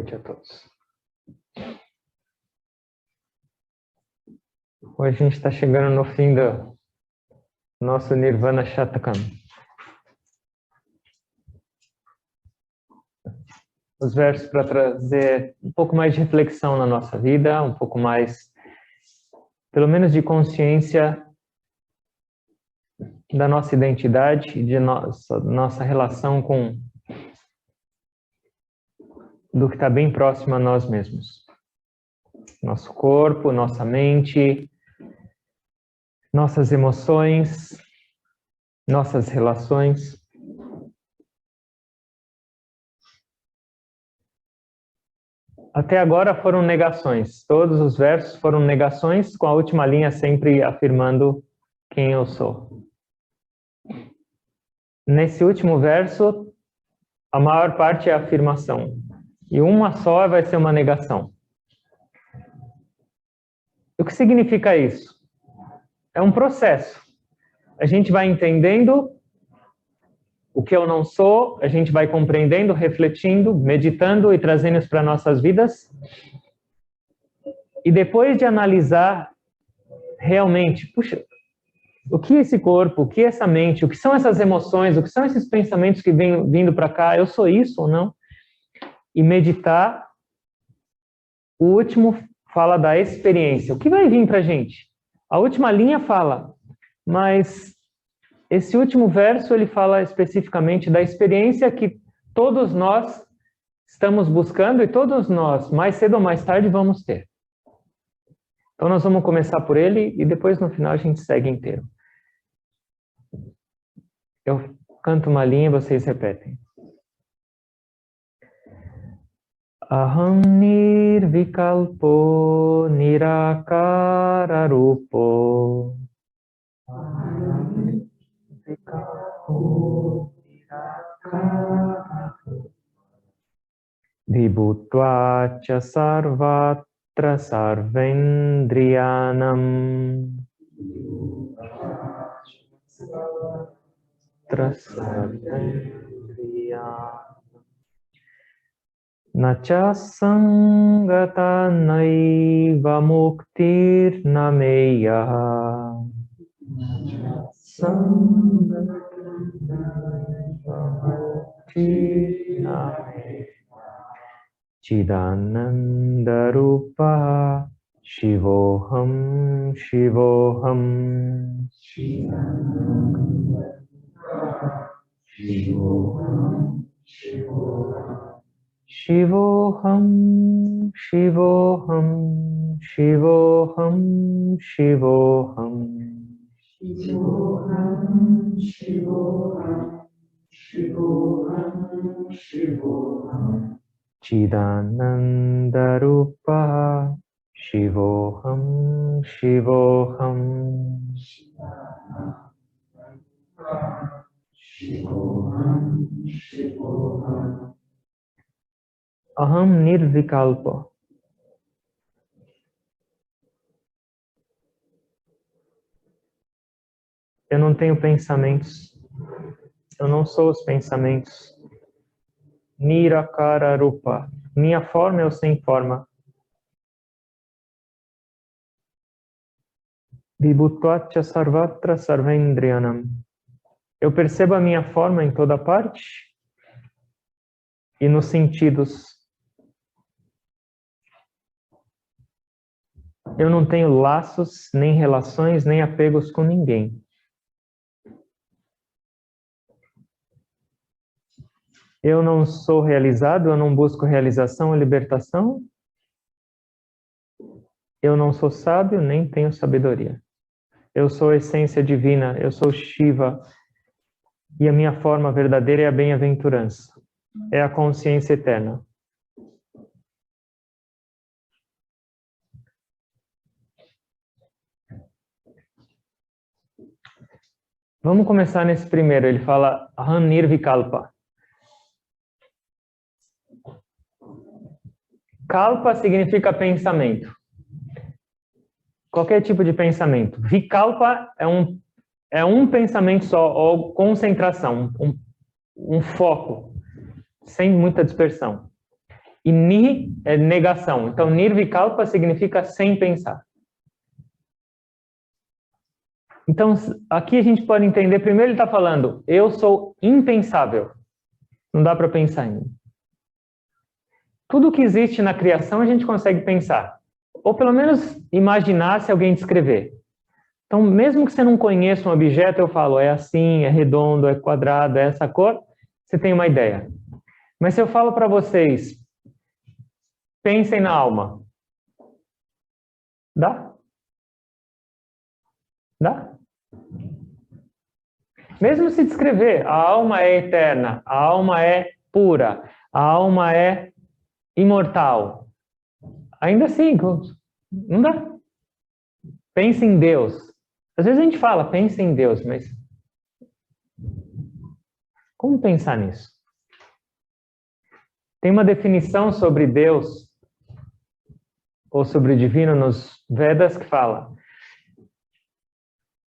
noite a todos. Hoje a gente está chegando no fim do nosso Nirvana Shatakam. Os versos para trazer um pouco mais de reflexão na nossa vida, um pouco mais, pelo menos, de consciência da nossa identidade e de nossa relação com do que está bem próximo a nós mesmos. Nosso corpo, nossa mente, nossas emoções, nossas relações. Até agora foram negações. Todos os versos foram negações, com a última linha sempre afirmando quem eu sou. Nesse último verso, a maior parte é afirmação. E uma só vai ser uma negação. O que significa isso? É um processo. A gente vai entendendo o que eu não sou, a gente vai compreendendo, refletindo, meditando e trazendo isso para nossas vidas. E depois de analisar realmente, puxa, o que é esse corpo, o que é essa mente, o que são essas emoções, o que são esses pensamentos que vêm vindo para cá, eu sou isso ou não? E meditar, o último fala da experiência. O que vai vir para a gente? A última linha fala, mas esse último verso ele fala especificamente da experiência que todos nós estamos buscando e todos nós, mais cedo ou mais tarde, vamos ter. Então nós vamos começar por ele e depois no final a gente segue inteiro. Eu canto uma linha e vocês repetem. Aham nirvikalpo nirakara rupo. Aham nirvikalpo nirakara rupo. Vibhutva cha sarvatra sarvendriyanam. Nacha sangata naiva muktir nameya. Sangata naiva muktir nameya. Chidananda rupa shivoham shivoham. Shivoham shivoham. Shivoham, Shivoham, Shivoham, Shivoham. Shivoham, Shivoham, Shivoham, Shivoham. Chidananda Rupa, Shivoham, Shivoham. Shivoham, Shivoham. Aham nirvikalpa. Eu não tenho pensamentos. Eu não sou os pensamentos. Nirakara rupa. Minha forma é o sem forma. Vibhutvacha sarvatra sarvendriyanam. Eu percebo a minha forma em toda parte e nos sentidos. Eu não tenho laços, nem relações, nem apegos com ninguém. Eu não sou realizado, eu não busco realização ou libertação. Eu não sou sábio, nem tenho sabedoria. Eu sou a essência divina, eu sou Shiva. E a minha forma verdadeira é a bem-aventurança. É a consciência eterna. Vamos começar nesse primeiro. Ele fala Aham nirvikalpa. Kalpa significa pensamento. Qualquer tipo de pensamento. Vikalpa é um pensamento só, ou concentração, um foco, sem muita dispersão. e Ni é negação. Então, Nirvikalpa significa sem pensar. Então, aqui a gente pode entender, primeiro ele está falando, eu sou impensável. Não dá para pensar em mim. Tudo que existe na criação a gente consegue pensar. Ou pelo menos imaginar se alguém descrever. Então, mesmo que você não conheça um objeto, eu falo, é assim, é redondo, é quadrado, é essa cor, você tem uma ideia. Mas se eu falo para vocês, pensem na alma. Dá? Dá? Mesmo se descrever, a alma é eterna, a alma é pura, a alma é imortal. Ainda assim, não dá. Pense em Deus. Às vezes a gente fala, pense em Deus, mas como pensar nisso? Tem uma definição sobre Deus, ou sobre o divino nos Vedas, que fala: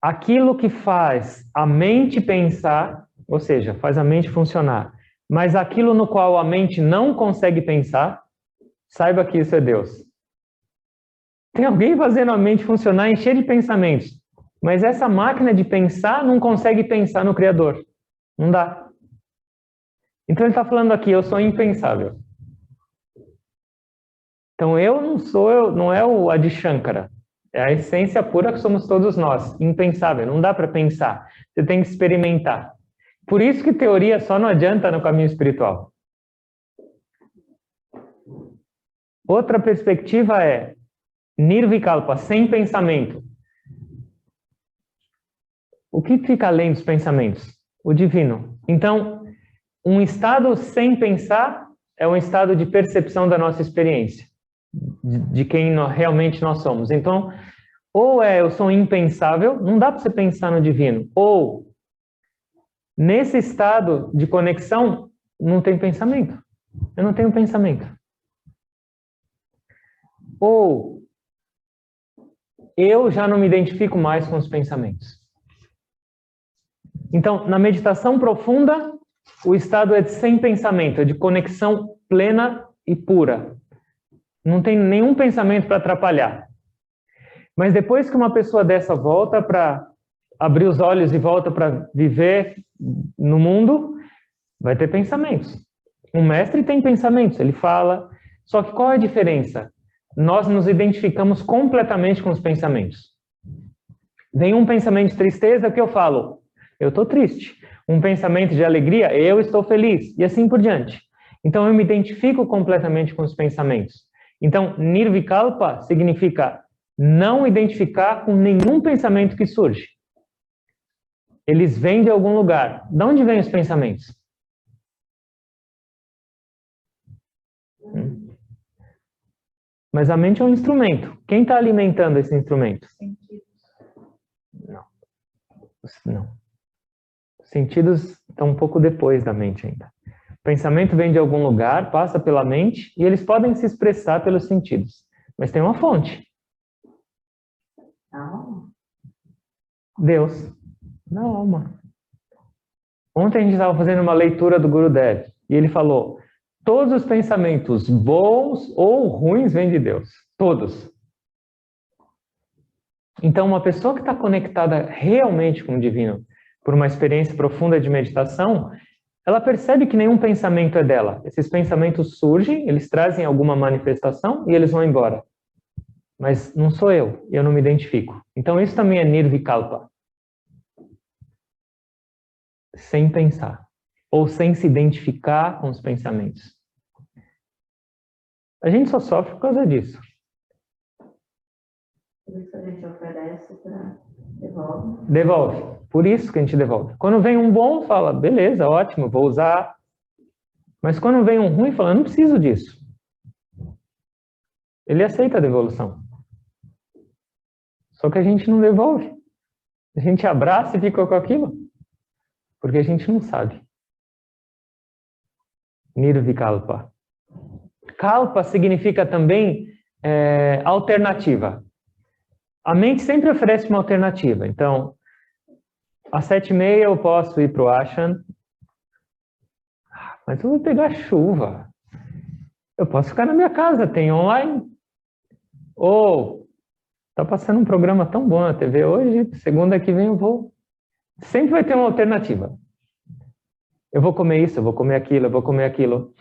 aquilo que faz a mente pensar, ou seja, faz a mente funcionar, mas aquilo no qual a mente não consegue pensar, saiba que isso é Deus. Tem alguém fazendo a mente funcionar, encher de pensamentos, mas essa máquina de pensar não consegue pensar no Criador. Não dá. Então ele está falando aqui, eu sou impensável. Então eu não sou, não é o Adi Shankara. É a essência pura que somos todos nós. Impensável, não dá para pensar. Você tem que experimentar. Por isso que teoria só não adianta no caminho espiritual. Outra perspectiva é Nirvikalpa, sem pensamento. O que fica além dos pensamentos? O divino. Então, um estado sem pensar é um estado de percepção da nossa experiência, de quem realmente nós somos. Então, ou eu sou impensável, não dá para você pensar no divino, ou nesse estado de conexão não tem pensamento. Eu não tenho pensamento. Ou eu já não me identifico mais com os pensamentos. Então, na meditação profunda, o estado é de sem pensamento, é de conexão plena e pura. Não tem nenhum pensamento para atrapalhar. Mas depois que uma pessoa dessa volta para abrir os olhos e volta para viver no mundo, vai ter pensamentos. Um mestre tem pensamentos, ele fala. Só que qual é a diferença? Nós nos identificamos completamente com os pensamentos. Vem um pensamento de tristeza, o que eu falo? Eu estou triste. Um pensamento de alegria, eu estou feliz. E assim por diante. Então eu me identifico completamente com os pensamentos. Então, Nirvikalpa significa não identificar com nenhum pensamento que surge. Eles vêm de algum lugar. De onde vêm os pensamentos? Mas a mente é um instrumento. Quem está alimentando esse instrumento? Não. Não. Os sentidos estão um pouco depois da mente ainda. O pensamento vem de algum lugar, passa pela mente, e eles podem se expressar pelos sentidos. Mas tem uma fonte. Deus. Na alma. Ontem a gente estava fazendo uma leitura do Gurudev, e ele falou: todos os pensamentos bons ou ruins vêm de Deus. Todos. Então, uma pessoa que está conectada realmente com o divino, por uma experiência profunda de meditação, ela percebe que nenhum pensamento é dela. Esses pensamentos surgem, eles trazem alguma manifestação e eles vão embora. Mas não sou eu não me identifico. Então, isso também é Nirvikalpa. Sem pensar. Ou sem se identificar com os pensamentos. A gente só sofre por causa disso. Por isso que a gente oferece para devolve. Devolve. Por isso que a gente devolve. Quando vem um bom, fala, beleza, ótimo, vou usar. Mas quando vem um ruim, fala, não preciso disso. Ele aceita a devolução. Só que a gente não devolve. A gente abraça e fica com aquilo. Porque a gente não sabe. Nirvikalpa. Kalpa significa também alternativa. A mente sempre oferece uma alternativa. Então, às 7h30 eu posso ir para o Ashram. Mas eu vou pegar chuva. Eu posso ficar na minha casa, tem online. Ou, tá passando um programa tão bom na TV hoje, segunda que vem eu vou. Sempre vai ter uma alternativa. Eu vou comer isso, eu vou comer aquilo, eu vou comer aquilo.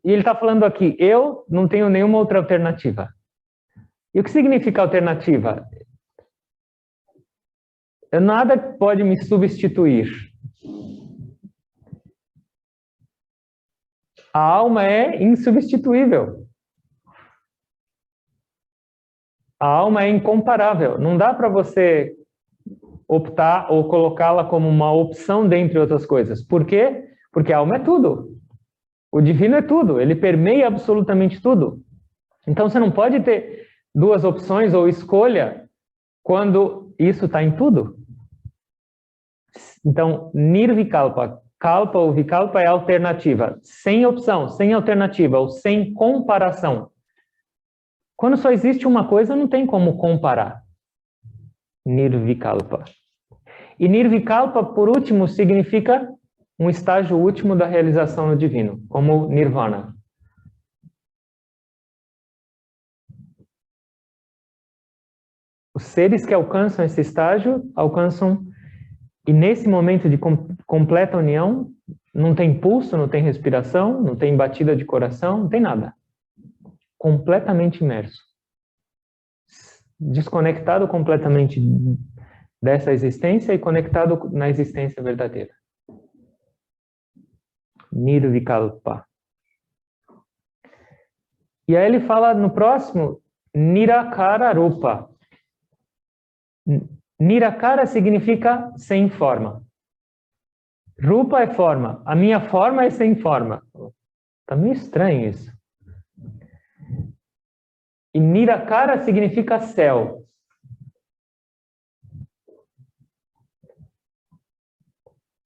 E ele está falando aqui, eu não tenho nenhuma outra alternativa. E o que significa alternativa? Nada pode me substituir. A alma é insubstituível. A alma é incomparável. Não dá para você optar ou colocá-la como uma opção dentre outras coisas. Por quê? Porque a alma é tudo. O divino é tudo. Ele permeia absolutamente tudo. Então você não pode ter duas opções ou escolha quando isso está em tudo. Então, nirvikalpa, kalpa ou vikalpa é alternativa. Sem opção, sem alternativa ou sem comparação. Quando só existe uma coisa, não tem como comparar. Nirvikalpa. E nirvikalpa, por último, significa um estágio último da realização no divino, como nirvana. Os seres que alcançam esse estágio, alcançam, e nesse momento de completa união, não tem pulso, não tem respiração, não tem batida de coração, não tem nada. Completamente imerso. Desconectado completamente dessa existência e conectado na existência verdadeira. Nirvikalpa. E aí ele fala no próximo, Nirakara Rupa. Nirakara significa sem forma. Rupa é forma. A minha forma é sem forma. Tá meio estranho isso. E Nirakara significa céu.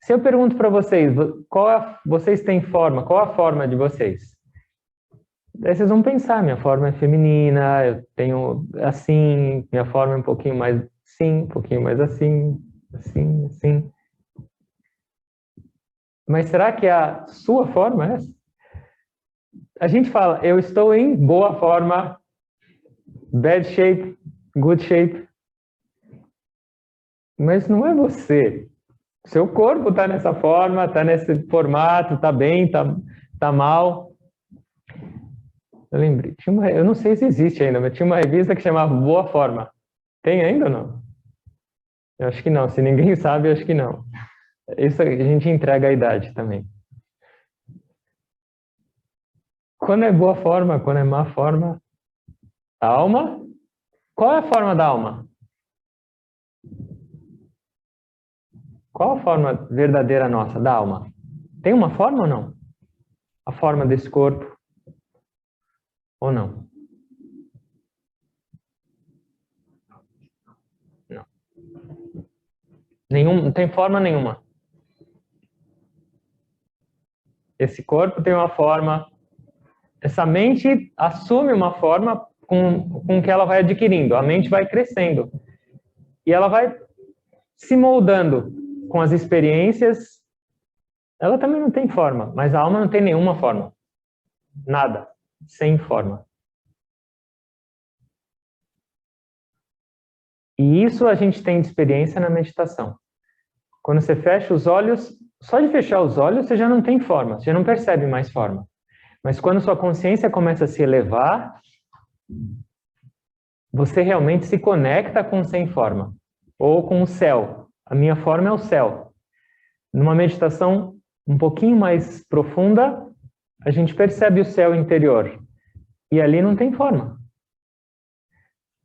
Se eu pergunto para vocês, vocês têm forma, qual a forma de vocês? Aí vocês vão pensar, minha forma é feminina, eu tenho assim, minha forma é um pouquinho mais assim, um pouquinho mais assim, assim, assim. Mas será que a sua forma é essa? A gente fala, eu estou em boa forma, bad shape, good shape. Mas não é você. Seu corpo está nessa forma, está nesse formato, está bem, está mal. Eu lembrei, eu não sei se existe ainda, mas tinha uma revista que chamava Boa Forma. Tem ainda ou não? Eu acho que não. Se ninguém sabe, eu acho que não. Isso a gente entrega a idade também. Quando é boa forma, quando é má forma, a alma? Qual é a forma da alma? Qual a forma verdadeira nossa, da alma? Tem uma forma ou não? A forma desse corpo? Ou não? Não. Não tem forma nenhuma. Esse corpo tem uma forma. Essa mente assume uma forma com que ela vai adquirindo. A mente vai crescendo. E ela vai se moldando com as experiências. Ela também não tem forma, mas a alma não tem nenhuma forma. Nada. Sem forma. E isso a gente tem de experiência na meditação. Quando você fecha os olhos, só de fechar os olhos você já não tem forma, você já não percebe mais forma. Mas quando sua consciência começa a se elevar, você realmente se conecta com o sem forma, ou com o céu. A minha forma é o céu. Numa meditação um pouquinho mais profunda, a gente percebe o céu interior. E ali não tem forma.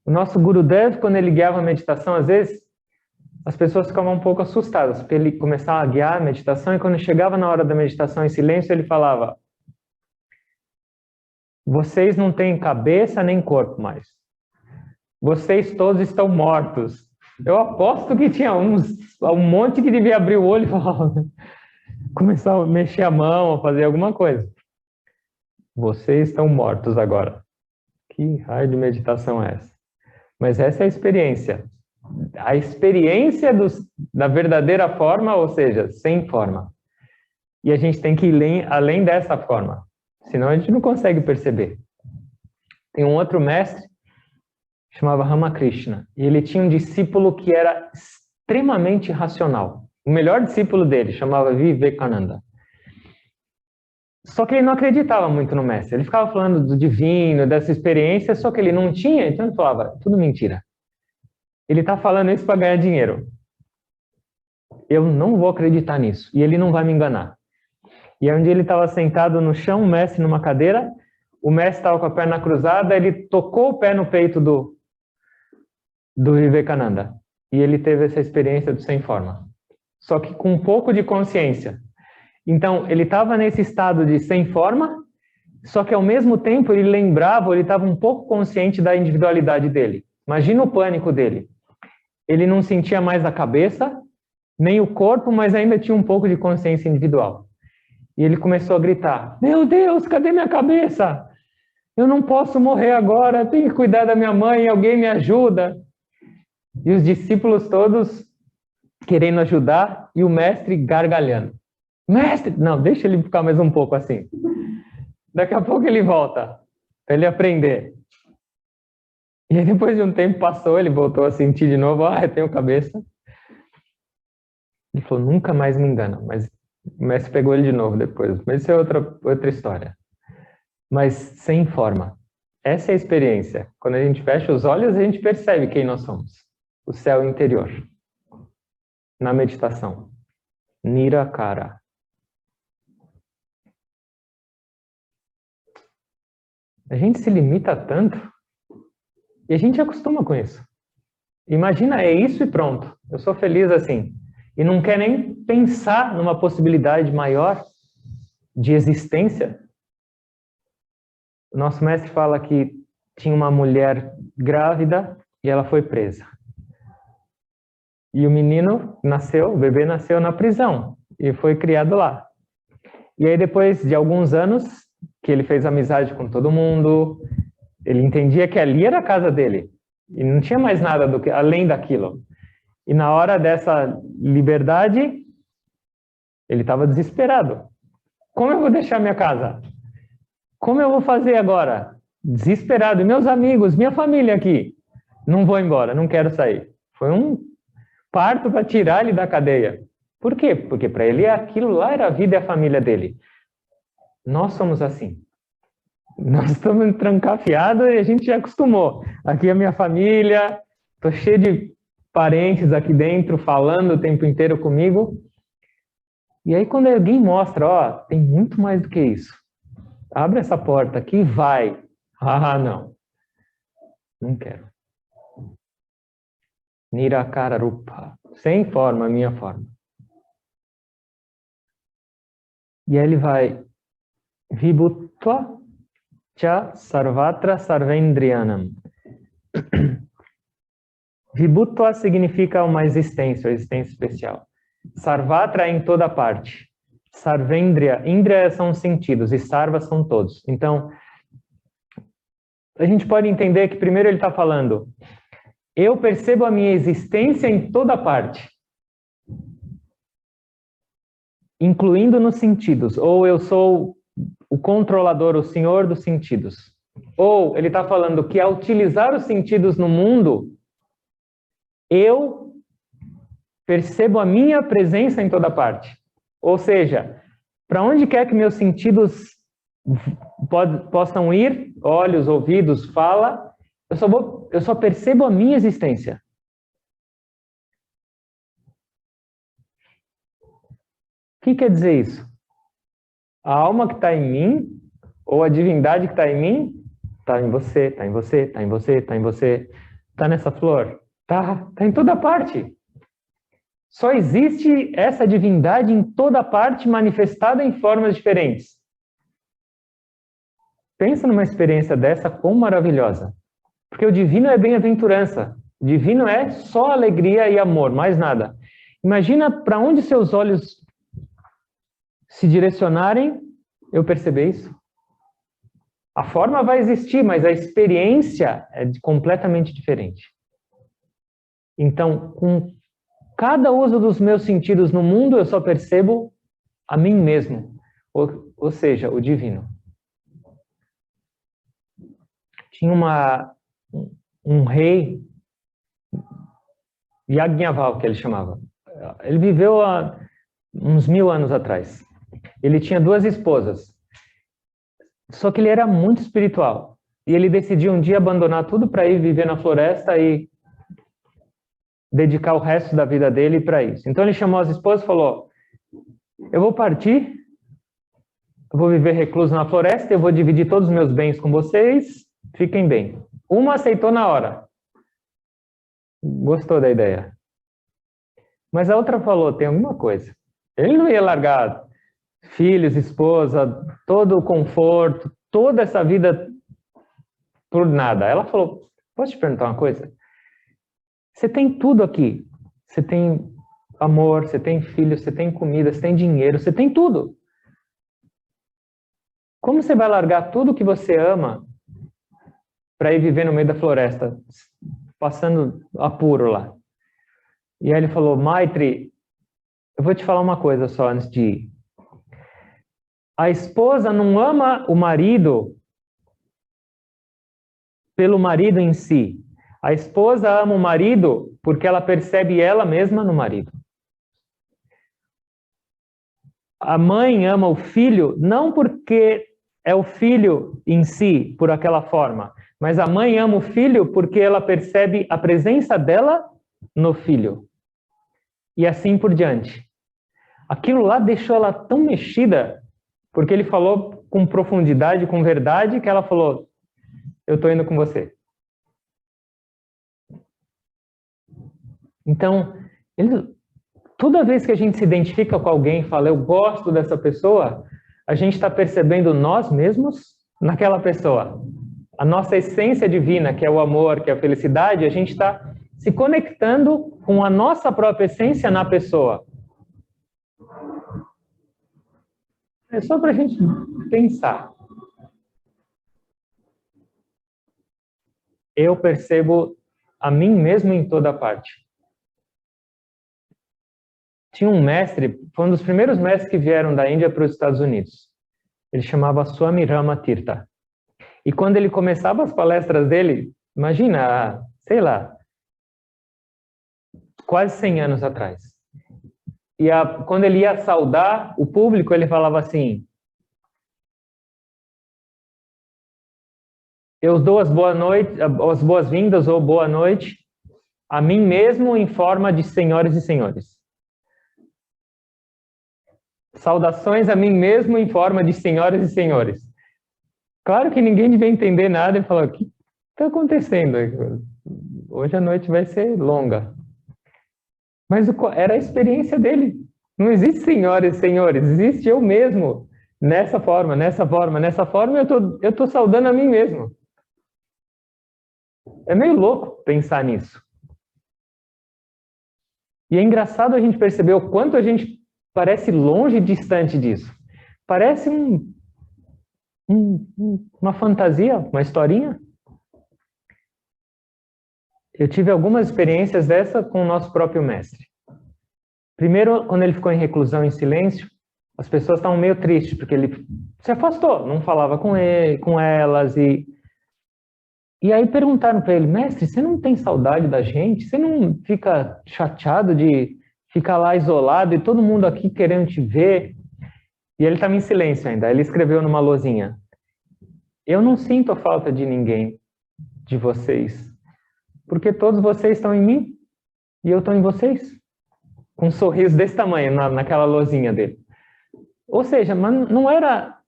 O nosso Gurudev, quando ele guiava a meditação, às vezes, as pessoas ficavam um pouco assustadas, porque ele começava a guiar a meditação, e quando chegava na hora da meditação em silêncio, ele falava: vocês não têm cabeça nem corpo mais. Vocês todos estão mortos. Eu aposto que tinha um monte que devia abrir o olho e falar, começar a mexer a mão, a fazer alguma coisa. Vocês estão mortos agora. Que raio de meditação é essa? Mas essa é a experiência. A experiência da verdadeira forma, ou seja, sem forma. E a gente tem que ir além dessa forma. Senão a gente não consegue perceber. Tem um outro mestre, chamava Ramakrishna, e ele tinha um discípulo que era extremamente racional. O melhor discípulo dele chamava Vivekananda. Só que ele não acreditava muito no mestre. Ele ficava falando do divino, dessa experiência, só que ele não tinha, então ele falava, tudo mentira. Ele está falando isso para ganhar dinheiro. Eu não vou acreditar nisso, e ele não vai me enganar. E aí um dia ele estava sentado no chão, o mestre numa cadeira, o mestre estava com a perna cruzada, ele tocou o pé no peito do Vivekananda. E ele teve essa experiência do sem forma. Só que com um pouco de consciência. Então, ele estava nesse estado de sem forma, só que ao mesmo tempo ele lembrava, ele estava um pouco consciente da individualidade dele. Imagina o pânico dele. Ele não sentia mais a cabeça, nem o corpo, mas ainda tinha um pouco de consciência individual. E ele começou a gritar, meu Deus, cadê minha cabeça? Eu não posso morrer agora, tenho que cuidar da minha mãe, alguém me ajuda. E os discípulos todos querendo ajudar e o mestre gargalhando. Mestre, não, deixa ele ficar mais um pouco assim. Daqui a pouco ele volta, para ele aprender. E aí depois de um tempo passou, ele voltou a sentir de novo, eu tenho cabeça. Ele falou, nunca mais me engana, mas o mestre pegou ele de novo depois. Mas isso é outra história. Mas sem forma. Essa é a experiência. Quando a gente fecha os olhos, a gente percebe quem nós somos. O céu interior. Na meditação. Nirakara. A gente se limita tanto e a gente acostuma com isso. Imagina, é isso e pronto. Eu sou feliz assim. E não quer nem pensar numa possibilidade maior de existência. O nosso mestre fala que tinha uma mulher grávida e ela foi presa. E o menino nasceu, o bebê nasceu na prisão e foi criado lá. E aí depois de alguns anos que ele fez amizade com todo mundo, ele entendia que ali era a casa dele e não tinha mais nada além daquilo. E na hora dessa liberdade, ele estava desesperado. Como eu vou deixar minha casa? Como eu vou fazer agora? Desesperado. E meus amigos, minha família aqui? Não vou embora, não quero sair. Foi um parto para tirar ele da cadeia. Por quê? Porque para ele aquilo lá era a vida e a família dele. Nós somos assim. Nós estamos trancafiados e a gente já acostumou. Aqui é a minha família, estou cheio de parentes aqui dentro falando o tempo inteiro comigo. E aí quando alguém mostra, tem muito mais do que isso. Abre essa porta aqui e vai. Não. Não quero. Nirakara Rupa. Sem forma, minha forma. E aí ele vai. Vibhutva cha sarvatra sarvendriyanam. Vibhutva significa uma existência especial. Sarvatra é em toda parte. Sarvendriya, Indriya são os sentidos e Sarva são todos. Então, a gente pode entender que primeiro ele está falando, eu percebo a minha existência em toda parte, incluindo nos sentidos, ou eu sou o controlador, o senhor dos sentidos. Ou ele está falando que ao utilizar os sentidos no mundo, eu percebo a minha presença em toda parte. Ou seja, para onde quer que meus sentidos possam ir, olhos, ouvidos, fala, eu só percebo a minha existência. O que quer dizer isso? A alma que está em mim, ou a divindade que está em mim, está em você, está em você, está em você, está em você, está nessa flor, está em toda parte. Só existe essa divindade em toda parte, manifestada em formas diferentes. Pensa numa experiência dessa, quão maravilhosa. Porque o divino é bem-aventurança. O divino é só alegria e amor, mais nada. Imagina para onde seus olhos se direcionarem, eu perceber isso. A forma vai existir, mas a experiência é completamente diferente. Então, com cada uso dos meus sentidos no mundo, eu só percebo a mim mesmo, ou seja, o divino. Tinha um rei, Yajnaval, que ele chamava. Ele viveu há uns 1000 anos atrás. Ele tinha 2 esposas. Só que ele era muito espiritual. E ele decidiu um dia abandonar tudo para ir viver na floresta e dedicar o resto da vida dele para isso. Então ele chamou as esposas e falou: eu vou partir, eu vou viver recluso na floresta, eu vou dividir todos os meus bens com vocês, fiquem bem. Uma aceitou na hora. Gostou da ideia. Mas a outra falou: tem alguma coisa. Ele não ia largar filhos, esposa, todo o conforto, toda essa vida por nada. Ela falou: posso te perguntar uma coisa? Você tem tudo aqui. Você tem amor, você tem filhos, você tem comida, você tem dinheiro, você tem tudo. Como você vai largar tudo que você ama para ir viver no meio da floresta, passando apuro lá? E aí ele falou: Maitri, eu vou te falar uma coisa só antes de ir. A esposa não ama o marido pelo marido em si. A esposa ama o marido porque ela percebe ela mesma no marido. A mãe ama o filho não porque é o filho em si, por aquela forma, mas a mãe ama o filho porque ela percebe a presença dela no filho. E assim por diante. Aquilo lá deixou ela tão mexida, porque ele falou com profundidade, com verdade, que ela falou: eu estou indo com você. Então, toda vez que a gente se identifica com alguém e fala: eu gosto dessa pessoa, a gente está percebendo nós mesmos naquela pessoa. A nossa essência divina, que é o amor, que é a felicidade, a gente está se conectando com a nossa própria essência na pessoa. É só para a gente pensar. Eu percebo a mim mesmo em toda parte. Tinha um mestre, foi um dos primeiros mestres que vieram da Índia para os Estados Unidos. Ele chamava Swami Ramatirtha. E quando ele começava as palestras dele, imagina, sei lá, quase 100 anos atrás. E quando ele ia saudar o público, ele falava assim: eu dou as boas-vindas ou boa noite a mim mesmo em forma de senhoras e senhores. Saudações a mim mesmo em forma de senhoras e senhores. Claro que ninguém devia entender nada e falar: o que está acontecendo? Hoje a noite vai ser longa. Mas era a experiência dele. Não existe senhoras e senhores, existe eu mesmo. Nessa forma, nessa forma, nessa forma, eu estou saudando a mim mesmo. É meio louco pensar nisso. E é engraçado a gente perceber o quanto a gente parece longe e distante disso. Parece uma fantasia, uma historinha. Eu tive algumas experiências dessa com o nosso próprio mestre. Primeiro, quando ele ficou em reclusão, em silêncio, as pessoas estavam meio tristes, porque ele se afastou, não falava com elas. E aí perguntaram para ele: mestre, você não tem saudade da gente? Você não fica chateado de ficar lá isolado e todo mundo aqui querendo te ver? E ele estava em silêncio ainda. Ele escreveu numa lousinha: eu não sinto a falta de ninguém, de vocês, porque todos vocês estão em mim e eu estou em vocês. Com um sorriso desse tamanho naquela lousinha dele. Ou seja, mas não era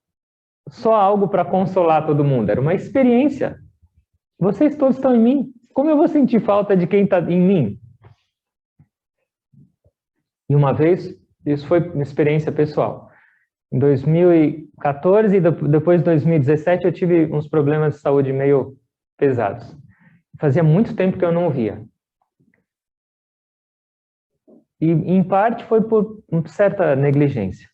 só algo para consolar todo mundo, era uma experiência. Vocês todos estão em mim. Como eu vou sentir falta de quem está em mim? E uma vez, isso foi uma experiência pessoal. Em 2014 e depois de 2017 eu tive uns problemas de saúde meio pesados. Fazia muito tempo que eu não o via. E, em parte, foi por uma certa negligência.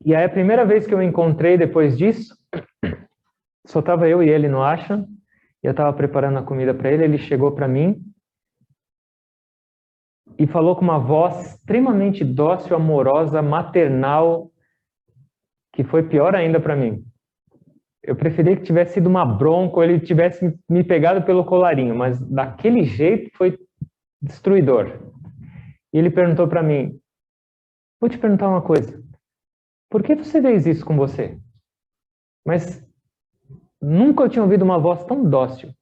E aí, a primeira vez que eu encontrei depois disso, só estava eu e ele no ashram, e eu estava preparando a comida para ele, ele chegou para mim e falou com uma voz extremamente dócil, amorosa, maternal, que foi pior ainda para mim. Eu preferia que tivesse sido uma bronca ou ele tivesse me pegado pelo colarinho, mas daquele jeito foi destruidor. E ele perguntou para mim, vou te perguntar uma coisa, por que você fez isso com você? Mas nunca eu tinha ouvido uma voz tão dócil.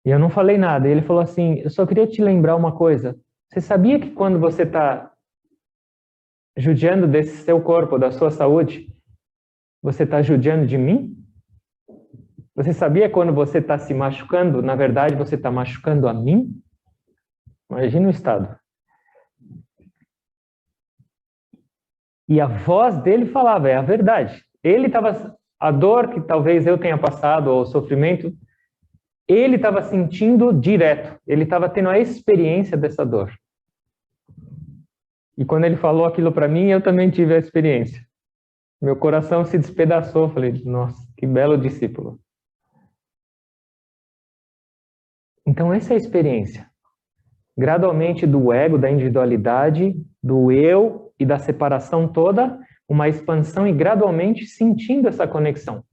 E eu não falei nada. E ele falou assim, eu só queria te lembrar uma coisa. Você sabia que quando você está judiando desse seu corpo, da sua saúde, você está judiando de mim? Você sabia quando você está se machucando, na verdade você está machucando a mim? Imagina o estado. E a voz dele falava, é a verdade. Ele estava, a dor que talvez eu tenha passado, ou o sofrimento, ele estava sentindo direto. Ele estava tendo a experiência dessa dor. E quando ele falou aquilo para mim, eu também tive a experiência. Meu coração se despedaçou. Falei, nossa, que belo discípulo. Então essa é a experiência. Gradualmente do ego, da individualidade, do eu e da separação toda, uma expansão e gradualmente sentindo essa conexão.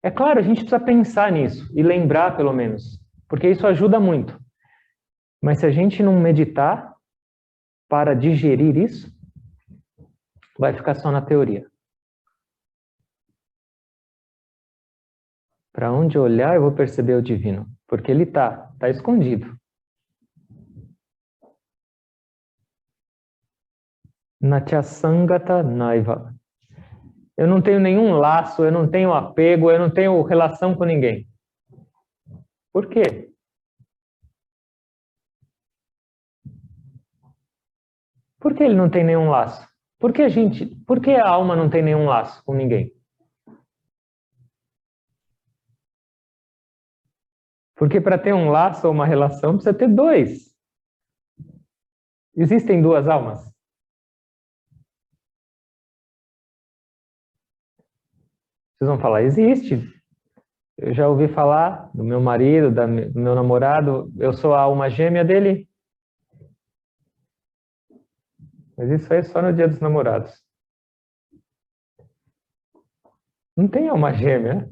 É claro, a gente precisa pensar nisso e lembrar pelo menos, porque isso ajuda muito. Mas se a gente não meditar para digerir isso, vai ficar só na teoria. Para onde olhar eu vou perceber o divino, porque ele está escondido. Natyasangata naiva. Eu não tenho nenhum laço, eu não tenho apego, eu não tenho relação com ninguém. Por quê? Por que ele não tem nenhum laço? Por que a alma não tem nenhum laço com ninguém? Porque para ter um laço ou uma relação precisa ter dois. Existem duas almas? Vocês vão falar, existe. Eu já ouvi falar do meu marido, do meu namorado, eu sou a alma gêmea dele. Mas isso aí é só no dia dos namorados. Não tem alma gêmea.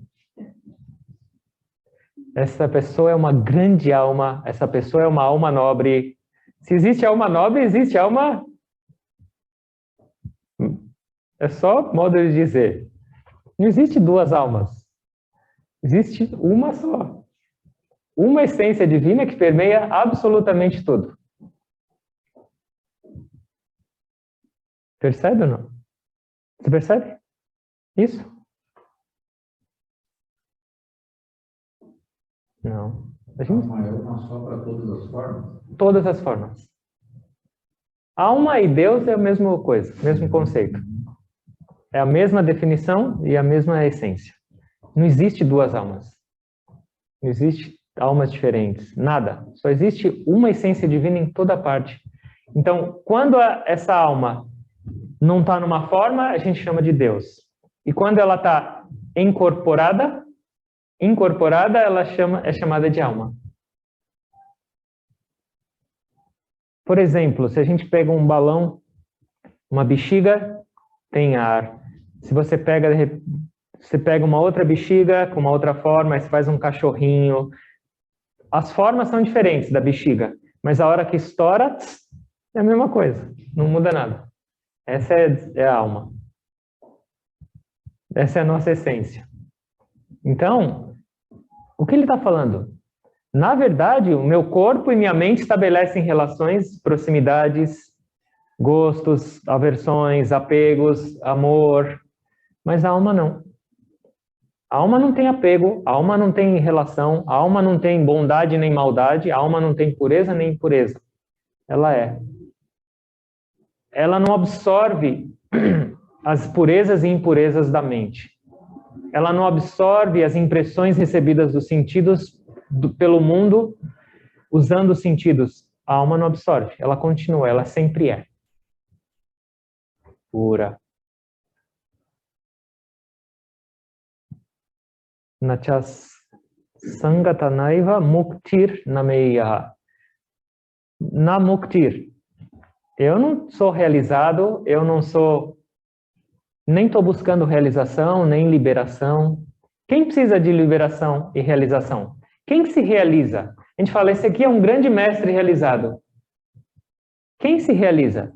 Essa pessoa é uma grande alma, essa pessoa é uma alma nobre. Se existe alma nobre, existe alma... É só modo de dizer. Não existe duas almas. Existe uma só. Uma essência divina que permeia absolutamente tudo. Percebe ou não? Você percebe? Isso? Não. A alma é uma só para todas as formas? Todas as formas. Alma e Deus é a mesma coisa, mesmo conceito. É a mesma definição e a mesma essência. Não existe duas almas. Não existe almas diferentes. Nada. Só existe uma essência divina em toda parte. Então, quando essa alma não está numa forma, a gente chama de Deus. E quando ela está incorporada, ela é chamada de alma. Por exemplo, se a gente pega um balão, uma bexiga, tem ar. Se você pega uma outra bexiga com uma outra forma, aí você faz um cachorrinho. As formas são diferentes da bexiga, mas a hora que estoura, é a mesma coisa, não muda nada. Essa é a alma. Essa é a nossa essência. Então, o que ele está falando? Na verdade, o meu corpo e minha mente estabelecem relações, proximidades, gostos, aversões, apegos, amor, mas a alma não. A alma não tem apego, a alma não tem relação, a alma não tem bondade nem maldade, a alma não tem pureza nem impureza. Ela é. Ela não absorve as purezas e impurezas da mente. Ela não absorve as impressões recebidas dos sentidos pelo mundo, usando os sentidos. A alma não absorve, ela continua, ela sempre é. Pura. Nachas sangatanaiva muktir nameya. Na muktir. Eu não sou realizado, eu não sou Nem estou buscando realização, nem liberação. Quem precisa de liberação e realização? Quem se realiza? A gente fala, esse aqui é um grande mestre realizado. Quem se realiza?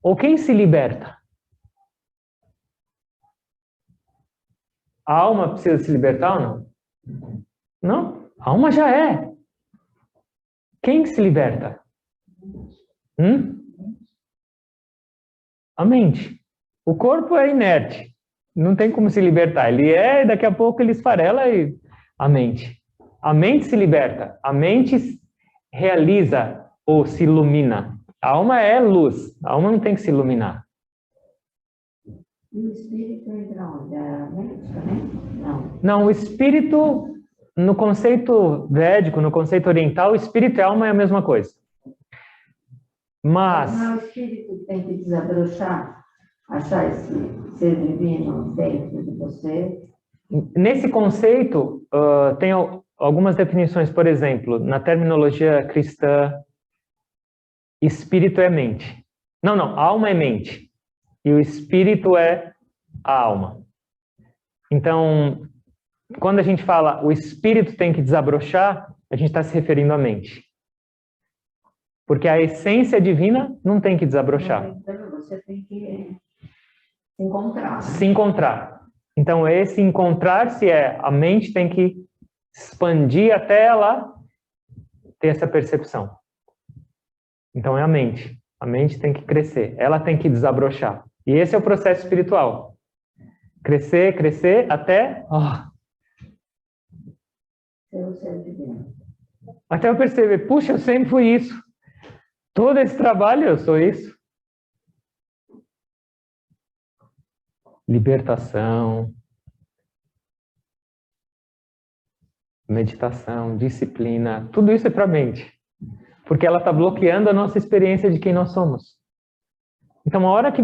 Ou quem se liberta? A alma precisa se libertar ou não? Não, a alma já é. Quem se liberta? A mente. O corpo é inerte. Não tem como se libertar. Ele é, daqui a pouco ele esfarela e... A mente. A mente se liberta. A mente realiza ou se ilumina. A alma é luz. A alma não tem que se iluminar. E o espírito entra onde? A mente também? Não. Não, o espírito, no conceito védico, no conceito oriental, o espírito e a alma é a mesma coisa. Mas... Não, o espírito tem que desabrochar, achar esse ser divino dentro de você. Nesse conceito, tem algumas definições. Por exemplo, na terminologia cristã, espírito é mente. Não, alma é mente. E o espírito é a alma. Então, quando a gente fala o espírito tem que desabrochar, a gente está se referindo à mente. Porque a essência divina não tem que desabrochar. Então, você tem que se encontrar. Se encontrar. Então, esse encontrar-se a mente tem que expandir até ela ter essa percepção. Então, é a mente. A mente tem que crescer. Ela tem que desabrochar. E esse é o processo espiritual. Crescer, crescer, até... Até eu perceber, puxa, eu sempre fui isso. Todo esse trabalho eu sou isso. Libertação, meditação, disciplina, tudo isso é para a mente. Porque ela está bloqueando a nossa experiência de quem nós somos. Então, uma hora que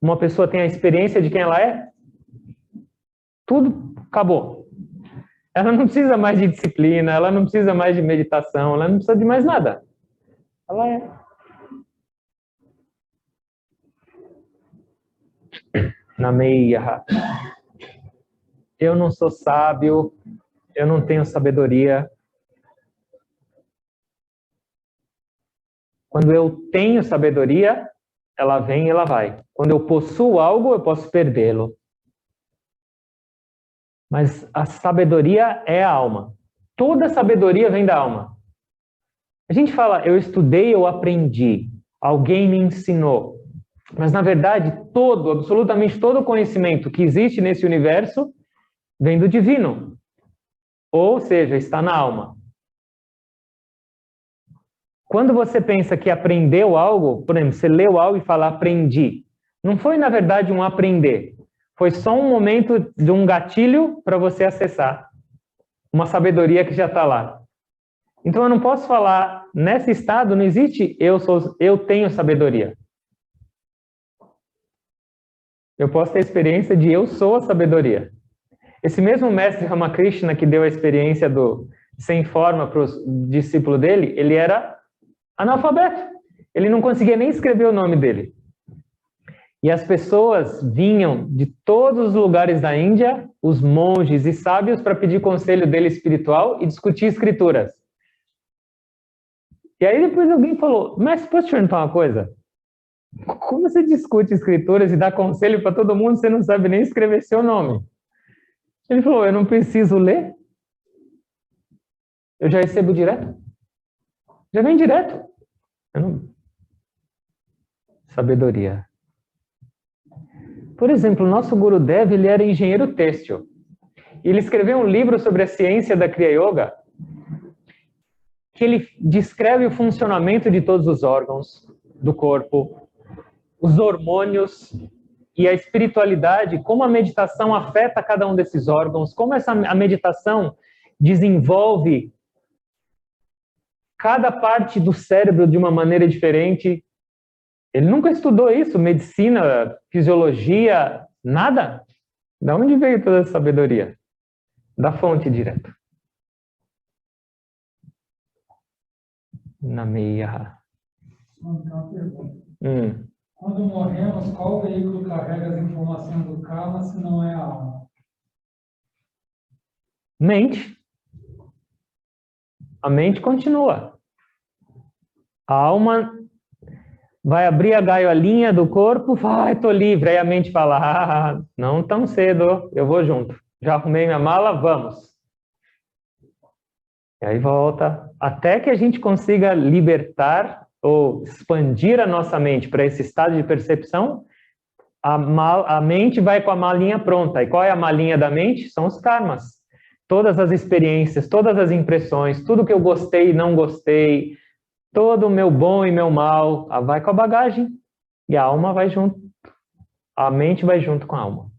uma pessoa tem a experiência de quem ela é, tudo acabou. Ela não precisa mais de disciplina, ela não precisa mais de meditação, ela não precisa de mais nada. Ela é. Na meia. Eu não sou sábio, eu não tenho sabedoria. Quando eu tenho sabedoria, ela vem e ela vai. Quando eu possuo algo, eu posso perdê-lo. Mas a sabedoria é a alma. Toda sabedoria vem da alma. A gente fala, eu estudei, eu aprendi. Alguém me ensinou. Mas, na verdade, absolutamente todo o conhecimento que existe nesse universo vem do divino. Ou seja, está na alma. Quando você pensa que aprendeu algo, por exemplo, você leu algo e fala aprendi. Não foi, na verdade, um aprender. Foi só um momento de um gatilho para você acessar uma sabedoria que já está lá. Então, eu não posso falar, nesse estado não existe eu tenho sabedoria. Eu posso ter a experiência de eu sou a sabedoria. Esse mesmo mestre Ramakrishna que deu a experiência do sem forma para o discípulo dele, ele era analfabeto. Ele não conseguia nem escrever o nome dele. E as pessoas vinham de todos os lugares da Índia, os monges e sábios, para pedir conselho dele espiritual e discutir escrituras. E aí depois alguém falou, mas posso te perguntar uma coisa? Como você discute escrituras e dá conselho para todo mundo, você não sabe nem escrever seu nome? Ele falou, eu não preciso ler? Eu já recebo direto? Já vem direto. Sabedoria. Por exemplo, o nosso Gurudev, ele era engenheiro têxtil. E ele escreveu um livro sobre a ciência da Kriya Yoga, que ele descreve o funcionamento de todos os órgãos do corpo, os hormônios e a espiritualidade, como a meditação afeta cada um desses órgãos, como a meditação desenvolve cada parte do cérebro de uma maneira diferente. Ele nunca estudou isso, medicina, fisiologia, nada. Da onde veio toda essa sabedoria? Da fonte direta. Na meia. Quando morremos, qual veículo carrega as informações do karma se não é a alma? Mente. A mente continua. A alma vai abrir a gaiolinha do corpo, vai, tô livre. Aí a mente fala, não tão cedo, eu vou junto. Já arrumei minha mala, vamos. E aí volta, até que a gente consiga libertar ou expandir a nossa mente para esse estado de percepção, a mente vai com a malinha pronta. E qual é a malinha da mente? São os karmas. Todas as experiências, todas as impressões, tudo que eu gostei e não gostei, todo o meu bom e meu mal, vai com a bagagem. E a alma vai junto. A mente vai junto com a alma.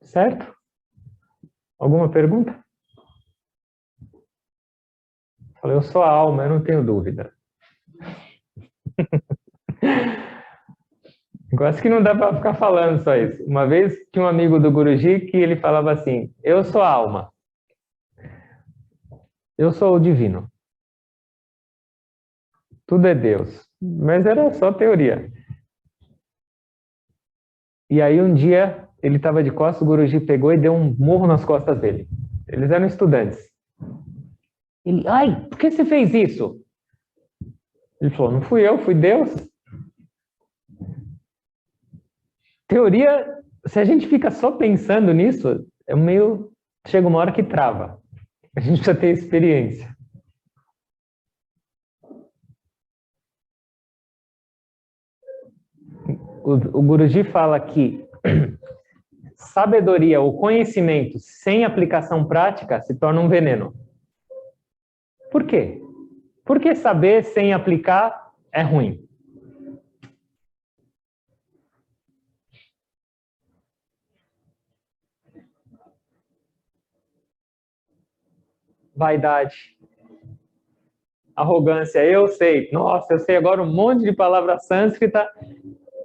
Certo? Alguma pergunta? Falei, eu sou a alma, eu não tenho dúvida. Gosto que não dá para ficar falando só isso. Uma vez tinha um amigo do Guruji que ele falava assim, eu sou a alma. Eu sou o divino. Tudo é Deus. Mas era só teoria. E aí um dia ele estava de costas, o Guruji pegou e deu um murro nas costas dele. Eles eram estudantes. Ele, ai, por que você fez isso? Ele falou, não fui eu, fui Deus. Teoria, se a gente fica só pensando nisso, chega uma hora que trava. A gente precisa ter experiência. O Guruji fala que sabedoria ou conhecimento sem aplicação prática se torna um veneno. Por quê? Porque saber sem aplicar é ruim. Vaidade, arrogância, eu sei, nossa, eu sei agora um monte de palavra sânscrita,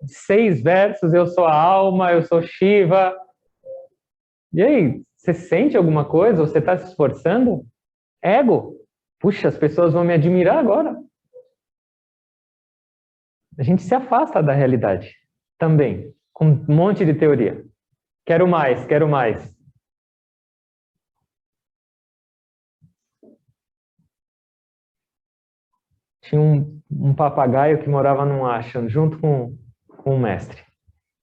6 versos, eu sou a alma, eu sou Shiva. E aí, você sente alguma coisa? Você está se esforçando? Ego. Puxa, as pessoas vão me admirar agora. A gente se afasta da realidade também, com um monte de teoria. Quero mais, quero mais. Tinha um papagaio que morava num ashram, junto com o mestre.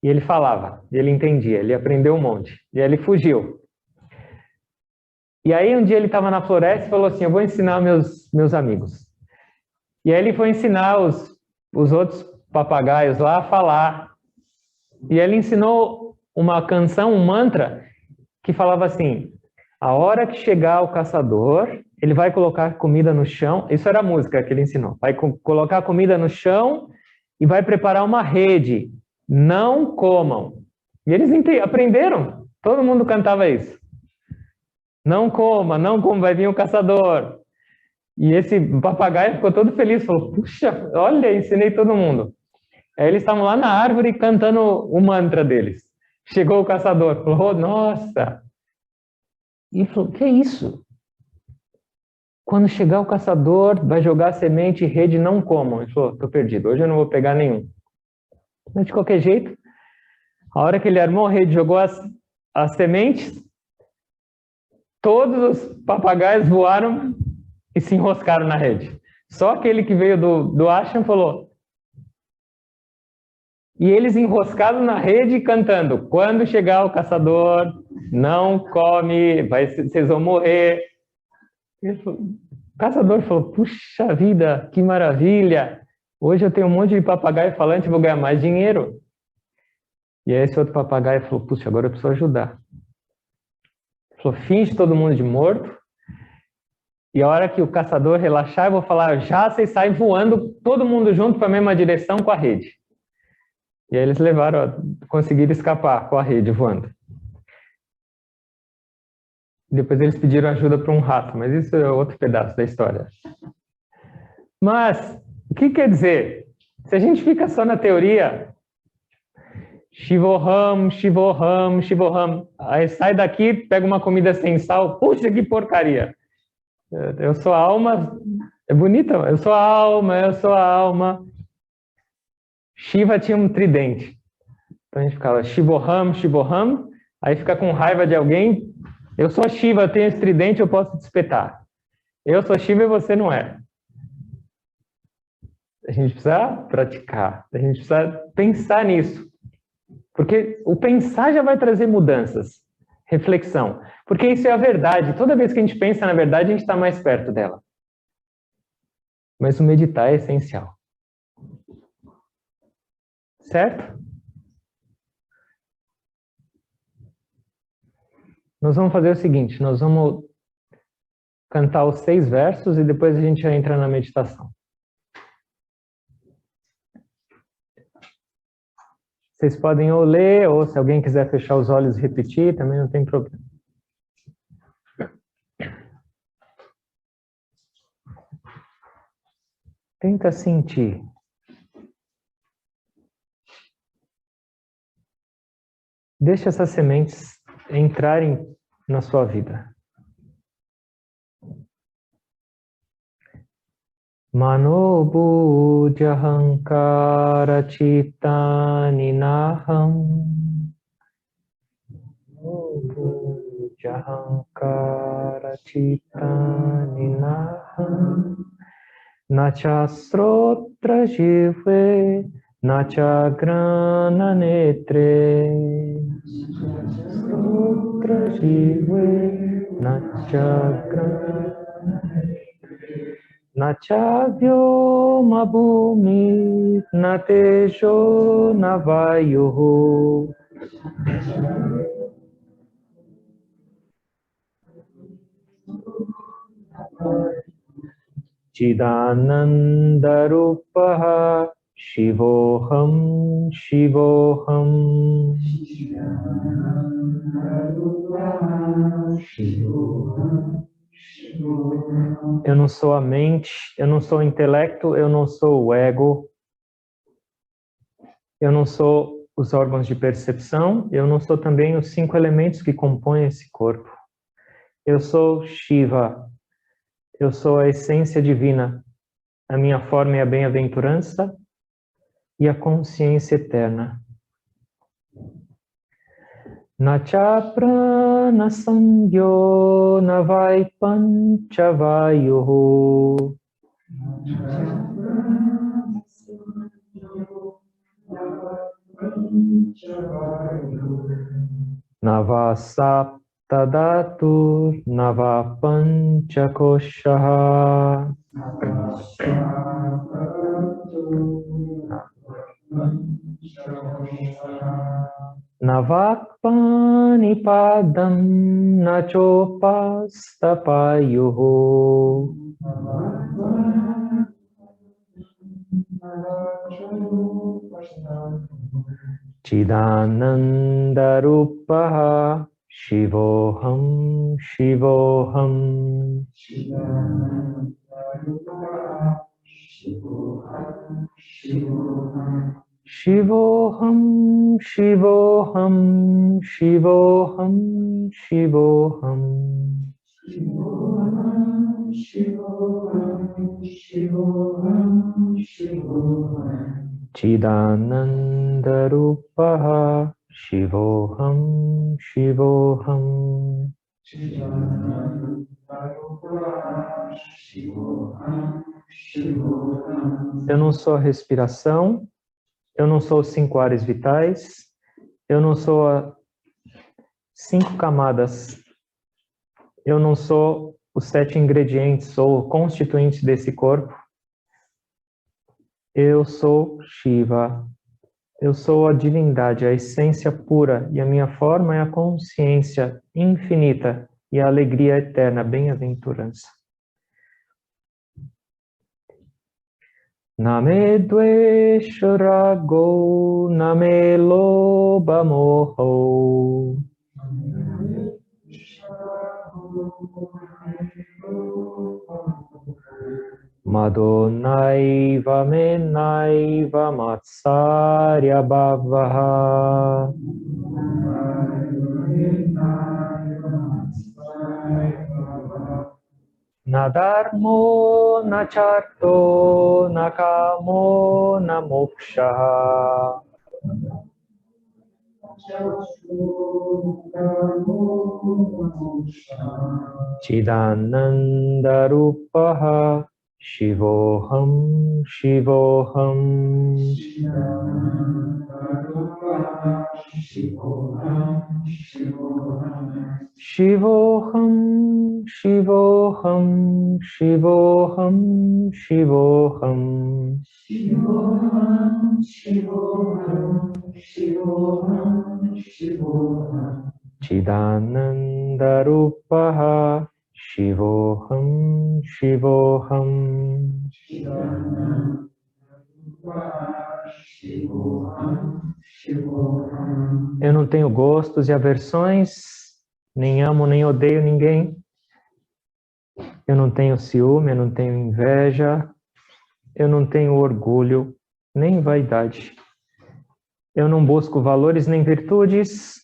E ele falava, e ele entendia, ele aprendeu um monte. E aí ele fugiu. E aí um dia ele estava na floresta e falou assim, eu vou ensinar meus amigos. E aí ele foi ensinar os outros papagaios lá a falar. E ele ensinou uma canção, um mantra, que falava assim, a hora que chegar o caçador, ele vai colocar comida no chão, isso era a música que ele ensinou, vai colocar comida no chão e vai preparar uma rede, não comam. E eles aprenderam, todo mundo cantava isso. Não coma, vai vir um caçador. E esse papagaio ficou todo feliz, falou, puxa, olha, ensinei todo mundo. Aí eles estavam lá na árvore cantando o mantra deles. Chegou o caçador, falou, nossa. E falou, que é isso? Quando chegar o caçador, vai jogar semente e rede, não comam. Ele falou, estou perdido, hoje eu não vou pegar nenhum. Mas de qualquer jeito, a hora que ele armou a rede, jogou as sementes, todos os papagaios voaram e se enroscaram na rede. Só aquele que veio do ashram falou. E eles enroscados na rede cantando, quando chegar o caçador, não come, vocês vão morrer. O caçador falou, puxa vida, que maravilha, hoje eu tenho um monte de papagaio falante e vou ganhar mais dinheiro. E aí esse outro papagaio falou, puxa, agora eu preciso ajudar. Ele falou, finge todo mundo de morto, e a hora que o caçador relaxar, eu vou falar, já vocês saem voando, todo mundo junto para a mesma direção com a rede. E aí eles conseguiram escapar com a rede voando. Depois eles pediram ajuda para um rato, mas isso é outro pedaço da história. Mas, o que quer dizer? Se a gente fica só na teoria, Shivoham, Shivoham, Shivoham, aí sai daqui, pega uma comida sem sal, puxa que porcaria. Eu sou a alma, É bonito, eu sou a alma, eu sou a alma. Shiva tinha um tridente. Então a gente ficava Shivoham, Shivoham, aí fica com raiva de alguém. Eu sou a Shiva, eu tenho esse tridente, eu posso te espetar. Eu sou Shiva e você não é. A gente precisa praticar, a gente precisa pensar nisso. Porque o pensar já vai trazer mudanças. Reflexão. Porque isso é a verdade. Toda vez que a gente pensa na verdade, a gente está mais perto dela. Mas o meditar é essencial. Certo? Nós vamos fazer o seguinte, nós vamos cantar os 6 versos e depois a gente entra na meditação. Vocês podem ou ler, ou se alguém quiser fechar os olhos e repetir, também não tem problema. Tenta sentir. Deixa essas sementes entrarem na sua vida. Manobujahankara chittaninaham. Manobujahankara chittaninaham. Nacha srotra jive, nacha grana netre. Srotra jive, nacha grana netre. Nacha vyoma bhumi, na tejo na vayuhu. Chidanandarupaha Shivoham Shivoham. Eu não sou a mente, eu não sou o intelecto, eu não sou o ego, eu não sou os órgãos de percepção, eu não sou também os 5 elementos que compõem esse corpo. Eu sou Shiva. Eu sou a essência divina, a minha forma é a bem-aventurança e a consciência eterna. Nacha prana sangyo navai panchavayuhu. Navasap Tadatu Nava Panchakoshaha. Navakpani Padam Nachopastapayuhu. Chidanandarupaha Shivoham Shivoham. Shivoham Shivoham Shivoham Shivoham. Chidanandarupaha Shivoham Shivoham. Eu não sou a respiração, eu não sou os 5 ares vitais, eu não sou as 5 camadas, eu não sou os 7 ingredientes ou constituintes desse corpo. Eu sou Shiva. Eu sou a divindade, a essência pura, e a minha forma é a consciência infinita e a alegria eterna, bem-aventurança. Name dvesha rago, name lobha moho. Madonaiva menaiva matsarya bhavaha. Na dharmo, na charto, na kamo, na moksha. Chidananda rupaha Shivoham Shivoham Shivoham Shivoham Shivoham Shivoham Chidananda rupaha Shivoham Shivoham. Eu não tenho gostos e aversões, nem amo nem odeio ninguém. Eu não tenho ciúme, eu não tenho inveja, eu não tenho orgulho, nem vaidade. Eu não busco valores nem virtudes,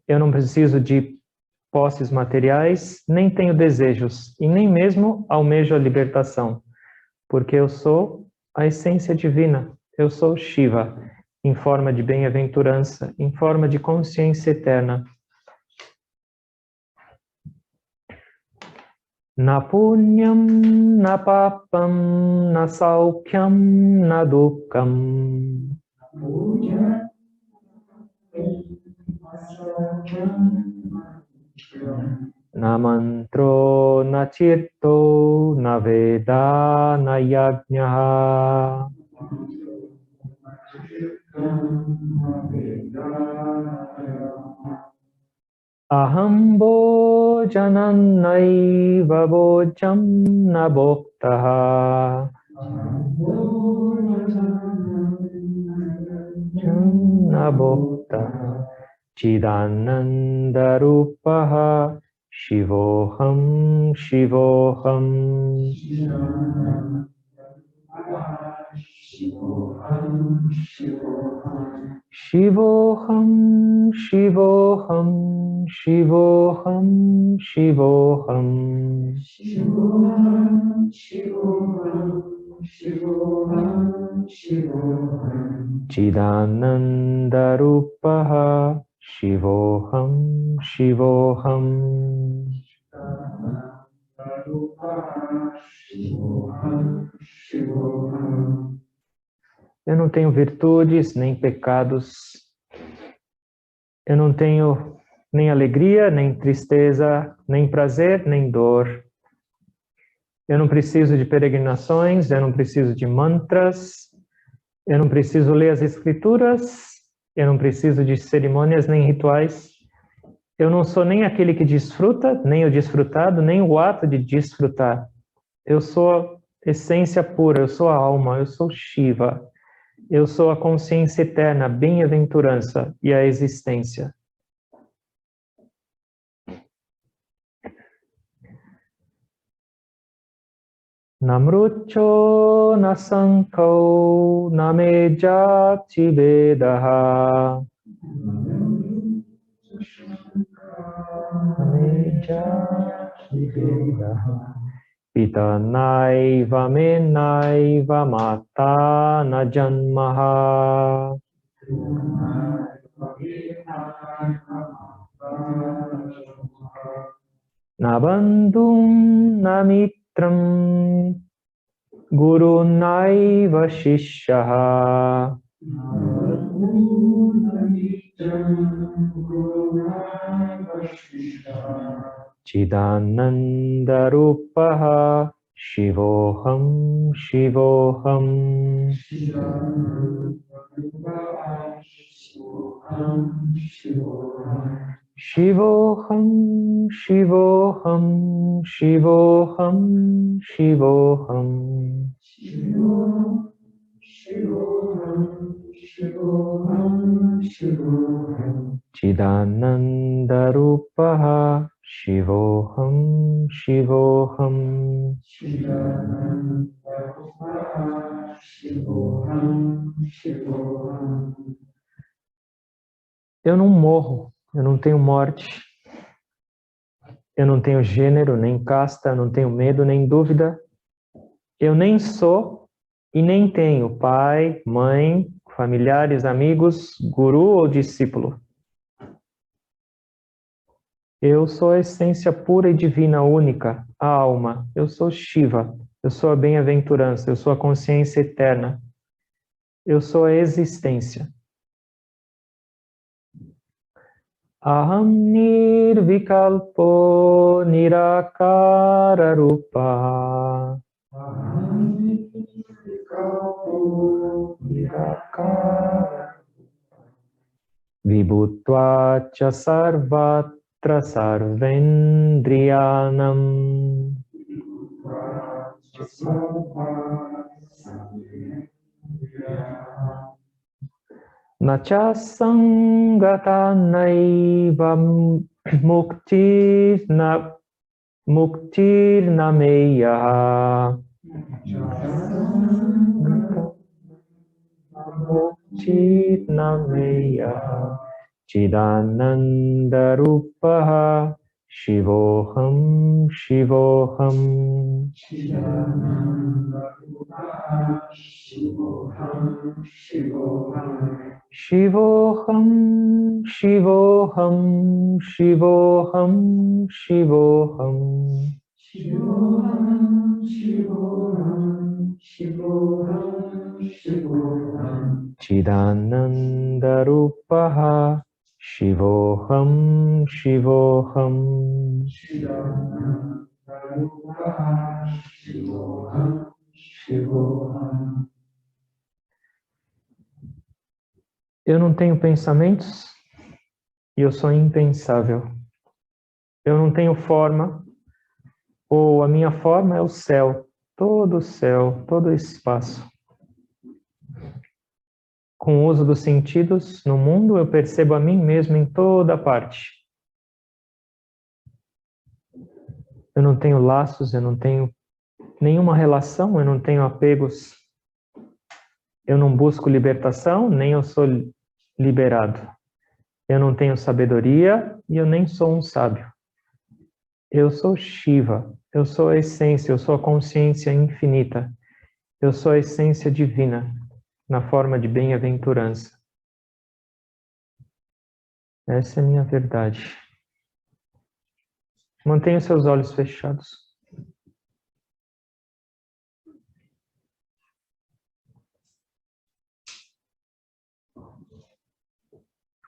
eu não preciso de posses materiais, nem tenho desejos, e nem mesmo almejo a libertação, porque eu sou a essência divina, eu sou Shiva, em forma de bem-aventurança, em forma de consciência eterna. Na punyam, na papam, na saukyam, na dukkham. Na mantro, na tirto, na veda, na yajna. Aham bhojanannaiva bhojam na bhoktaha. Na bhoktaha. Chidananda rupaha Shivoham Shivoham. Shivoham Shivoham Shivoham Shivoham. Chidananda rupaha Shivoham Shivoham. Eu não tenho virtudes nem pecados. Eu não tenho nem alegria, nem tristeza, nem prazer, nem dor. Eu não preciso de peregrinações, eu não preciso de mantras, eu não preciso ler as escrituras, eu não preciso de cerimônias nem rituais. Eu não sou nem aquele que desfruta, nem o desfrutado, nem o ato de desfrutar. Eu sou a essência pura, eu sou a alma, eu sou Shiva. Eu sou a consciência eterna, a bem-aventurança e a existência. Namrucho nasanko namejati vedaha. Namejati vedaha. Pitanaiva menaiva mata na janmaha. Na bandhum na mitram guru naiva shishyaha. Chidananda rupaha Shivoham Shivoham. Shivoham Shivoham Shivoham Shivoham. Chidananda rupaha Shivoham Shivoham. Eu não morro, eu não tenho morte. Eu não tenho gênero, nem casta, não tenho medo, nem dúvida. Eu nem sou e nem tenho pai, mãe, familiares, amigos, guru ou discípulo. Eu sou a essência pura e divina, única, a alma. Eu sou Shiva. Eu sou a bem-aventurança. Eu sou a consciência eterna. Eu sou a existência. Aham nirvikalpo nirakara rupa. Vibhutva cha sarvatra sarvendriyanam. Nacha sangata naiva muktirna meya. Muktirna meya. Chidananda rupaha shivoham shivoham. Shivoham shivoham shivoham shivoham. Chidananda rupaha shivoham shivoham. Eu não tenho pensamentos e eu sou impensável. Eu não tenho forma, ou a minha forma é o céu, todo o espaço. Com o uso dos sentidos no mundo, eu percebo a mim mesmo em toda parte. Eu não tenho laços, eu não tenho nenhuma relação, eu não tenho apegos. Eu não busco libertação, nem eu sou liberado. Eu não tenho sabedoria e eu nem sou um sábio. Eu sou Shiva, eu sou a essência, eu sou a consciência infinita. Eu sou a essência divina, na forma de bem-aventurança. Essa é a minha verdade. Mantenha seus olhos fechados.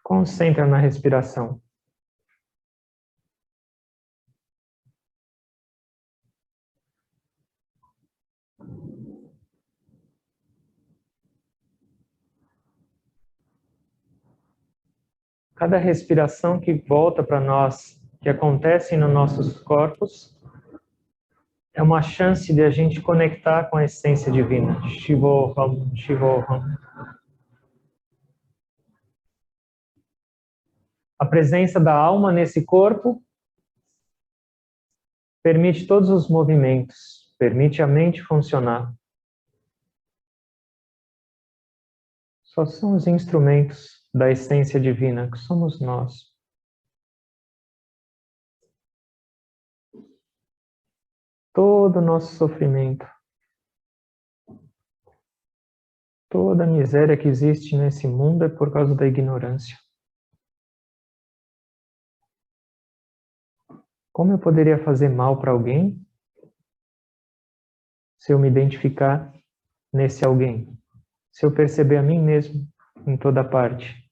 Concentra na respiração. Cada respiração que volta para nós, que acontece nos nossos corpos, é uma chance de a gente conectar com a essência divina. Shivoham, Shivoham. A presença da alma nesse corpo permite todos os movimentos, permite a mente funcionar. Só são os instrumentos da essência divina, que somos nós. Todo o nosso sofrimento, toda a miséria que existe nesse mundo é por causa da ignorância. Como eu poderia fazer mal para alguém se eu me identificar nesse alguém? Se eu perceber a mim mesmo em toda parte?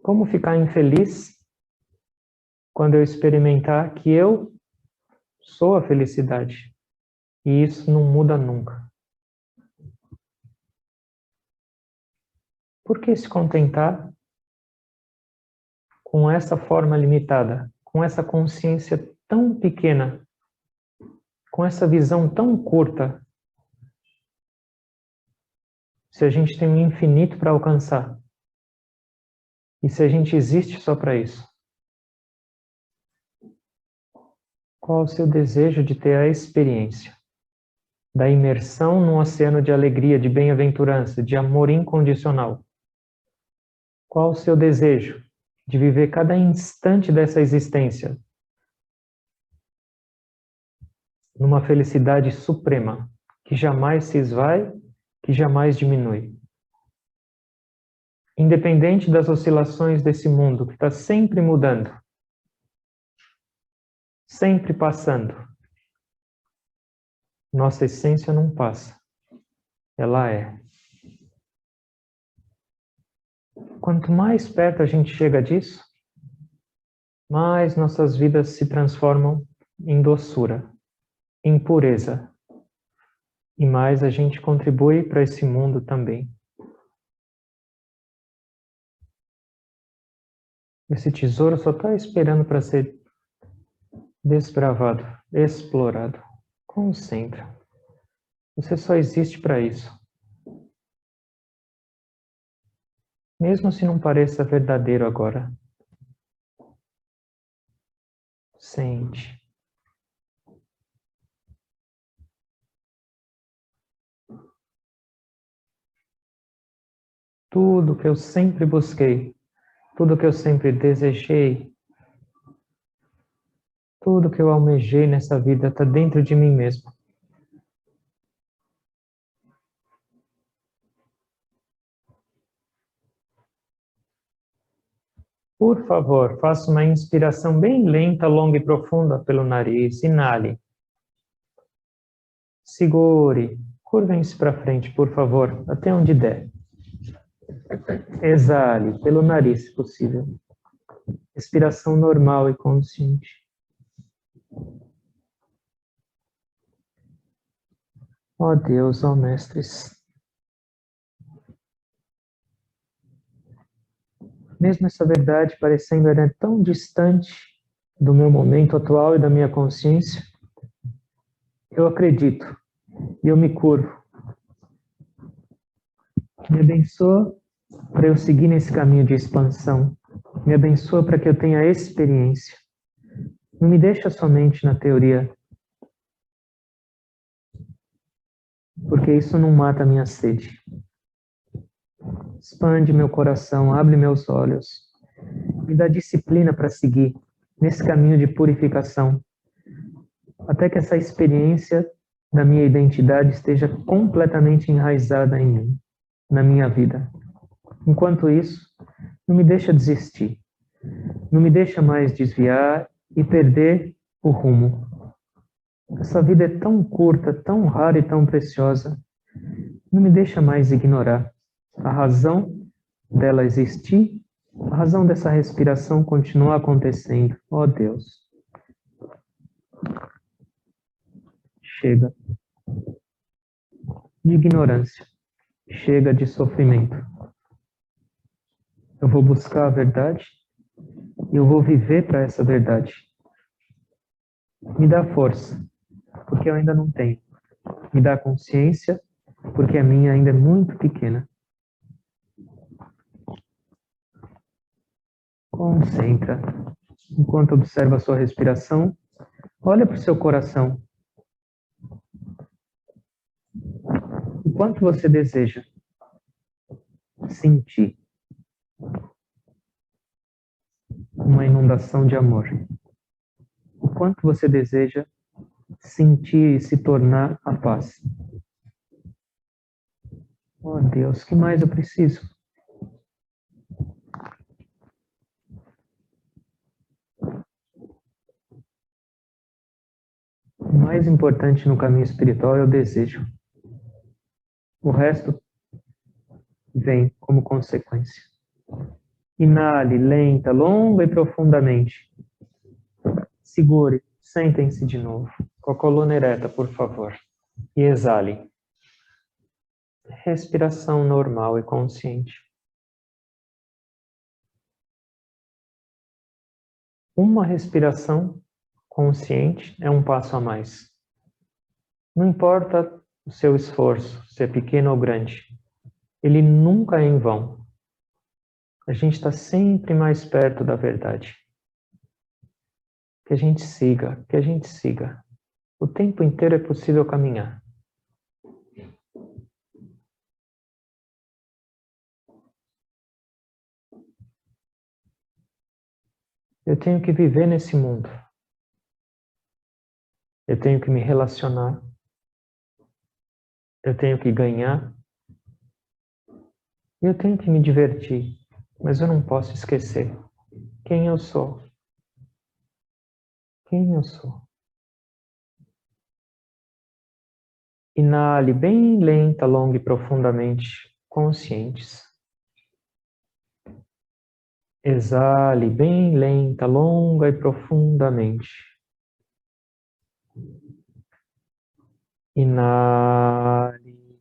Como ficar infeliz quando eu experimentar que eu sou a felicidade? E isso não muda nunca. Por que se contentar com essa forma limitada, com essa consciência tão pequena, com essa visão tão curta, se a gente tem um infinito para alcançar? E se a gente existe só para isso? Qual o seu desejo de ter a experiência da imersão num oceano de alegria, de bem-aventurança, de amor incondicional? Qual o seu desejo de viver cada instante dessa existência numa felicidade suprema, que jamais se esvai, que jamais diminui. Independente das oscilações desse mundo, que está sempre mudando, sempre passando, nossa essência não passa, ela é. Quanto mais perto a gente chega disso, mais nossas vidas se transformam em doçura, em pureza, e mais a gente contribui para esse mundo também. Esse tesouro só está esperando para ser desbravado, explorado. Concentra. Você só existe para isso. Mesmo se não pareça verdadeiro agora. Sente. Tudo que eu sempre busquei, tudo que eu sempre desejei, tudo que eu almejei nessa vida está dentro de mim mesmo. Por favor, faça uma inspiração bem lenta, longa e profunda pelo nariz. Inale. Segure. Curvem-se para frente, por favor, até onde der. Exale pelo nariz, se possível. Respiração normal e consciente. Ó Deus, ó Mestres. Mesmo essa verdade parecendo tão distante do meu momento atual e da minha consciência, eu acredito e eu me curvo. Me abençoa para eu seguir nesse caminho de expansão. Me abençoa para que eu tenha experiência. Não me deixa somente na teoria, porque isso não mata a minha sede. Expande meu coração, abre meus olhos, me dá disciplina para seguir nesse caminho de purificação, até que essa experiência da minha identidade esteja completamente enraizada em mim, na minha vida. Enquanto isso, não me deixa desistir, não me deixa mais desviar e perder o rumo. Essa vida é tão curta, tão rara e tão preciosa, não me deixa mais ignorar a razão dela existir, a razão dessa respiração continuar acontecendo. Ó Deus. Chega de ignorância, chega de sofrimento. Eu vou buscar a verdade e eu vou viver para essa verdade. Me dá força, porque eu ainda não tenho. Me dá consciência, porque a minha ainda é muito pequena. Concentra. Enquanto observa a sua respiração, olha para o seu coração. O quanto você deseja sentir uma inundação de amor. O quanto você deseja sentir e se tornar a paz. Oh Deus, o que mais eu preciso? O mais importante no caminho espiritual é o desejo. O resto vem como consequência. Inale, lenta, longa e profundamente. Segure, sentem-se de novo. Com a coluna ereta, por favor. E exale. Respiração normal e consciente. Uma respiração consciente é um passo a mais. Não importa o seu esforço, se é pequeno ou grande, ele nunca é em vão. A gente está sempre mais perto da verdade. Que a gente siga, que a gente siga. O tempo inteiro é possível caminhar. Eu tenho que viver nesse mundo. Eu tenho que me relacionar. Eu tenho que ganhar. Eu tenho que me divertir. Mas eu não posso esquecer quem eu sou. Quem eu sou. Inale bem lenta, longa e profundamente, conscientes. Exale bem lenta, longa e profundamente. Inale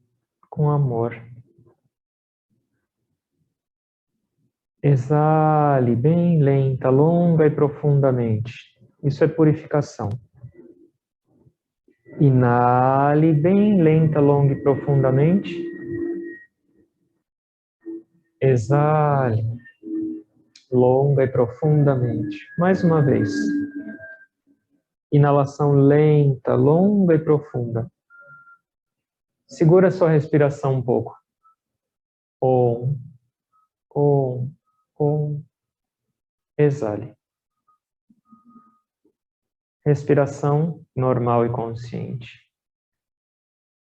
com amor. Exale bem lenta, longa e profundamente. Isso é purificação. Inale bem lenta, longa e profundamente. Exale longa e profundamente. Mais uma vez. Inalação lenta, longa e profunda. Segura sua respiração um pouco. Om, om, om. Exale. Respiração normal e consciente.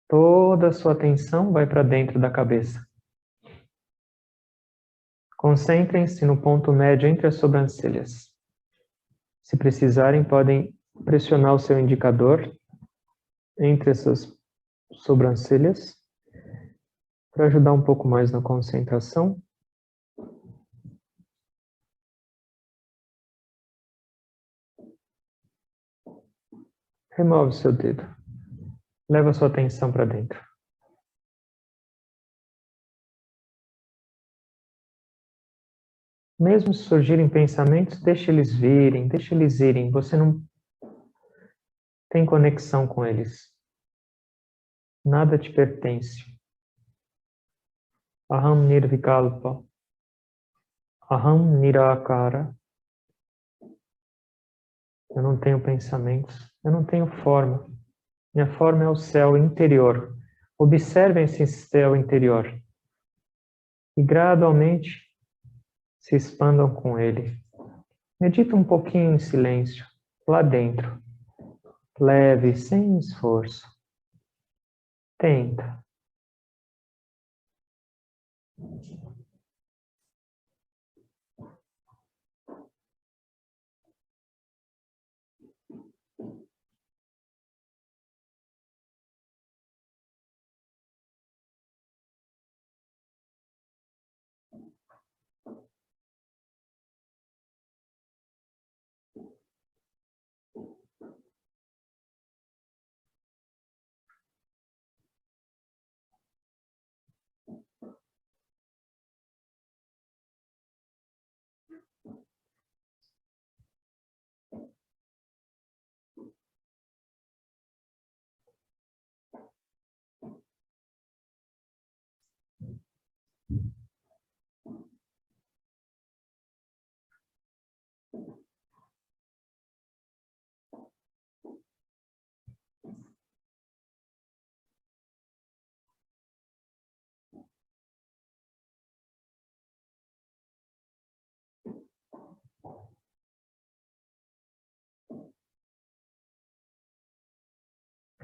Toda a sua atenção vai para dentro da cabeça. Concentrem-se no ponto médio entre as sobrancelhas. Se precisarem, podem pressionar o seu indicador entre essas sobrancelhas para ajudar um pouco mais na concentração. Remove o seu dedo. Leva a sua atenção para dentro. Mesmo se surgirem pensamentos, deixe eles virem, deixe eles irem. Você não tem conexão com eles. Nada te pertence. Aham nirvikalpa. Aham nirakara. Eu não tenho pensamentos. Eu não tenho forma. Minha forma é o céu interior. Observem esse céu interior. E gradualmente se expandam com ele. Medita um pouquinho em silêncio, lá dentro. Leve, sem esforço. Tenta.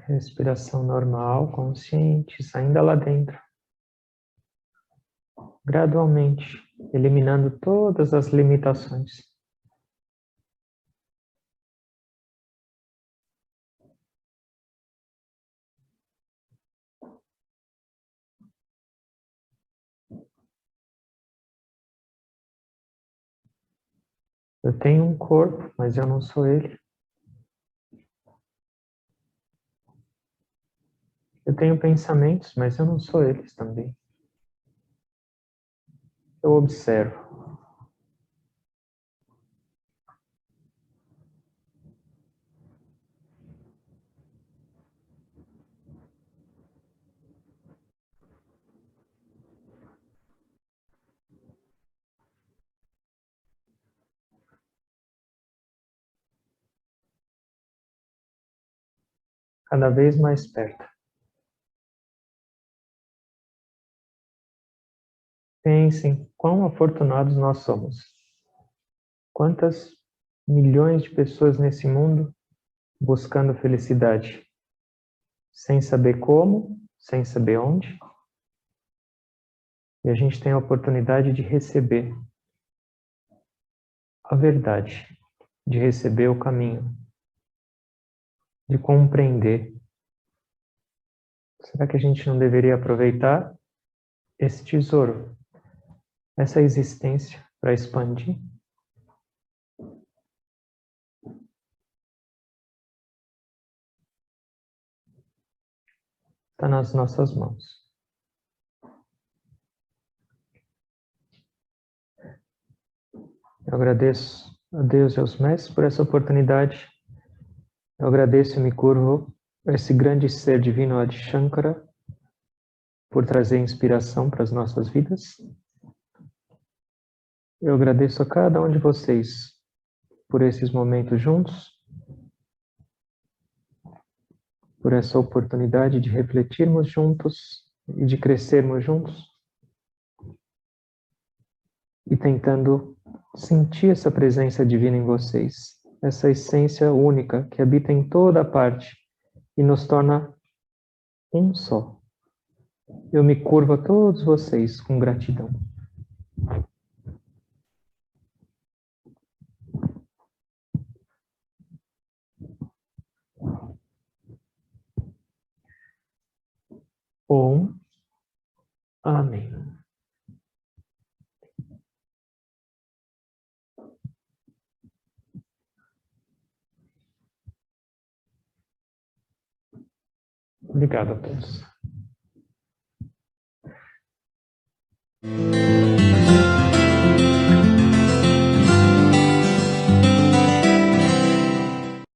Respiração normal, consciente, saindo lá dentro. Gradualmente, eliminando todas as limitações. Eu tenho um corpo, mas eu não sou ele. Eu tenho pensamentos, mas eu não sou eles também. Eu observo. Cada vez mais perto. Pensem quão afortunados nós somos. Quantas milhões de pessoas nesse mundo buscando felicidade, sem saber como, sem saber onde. E a gente tem a oportunidade de receber a verdade, de receber o caminho, de compreender. Será que a gente não deveria aproveitar esse tesouro, essa existência, para expandir? Está nas nossas mãos. Eu agradeço a Deus e aos mestres por essa oportunidade. Eu agradeço e me curvo a esse grande ser divino Adi Shankara por trazer inspiração para as nossas vidas. Eu agradeço a cada um de vocês por esses momentos juntos, por essa oportunidade de refletirmos juntos e de crescermos juntos e tentando sentir essa presença divina em vocês, essa essência única que habita em toda parte e nos torna um só. Eu me curvo a todos vocês com gratidão. Om. Amém. Obrigado a todos.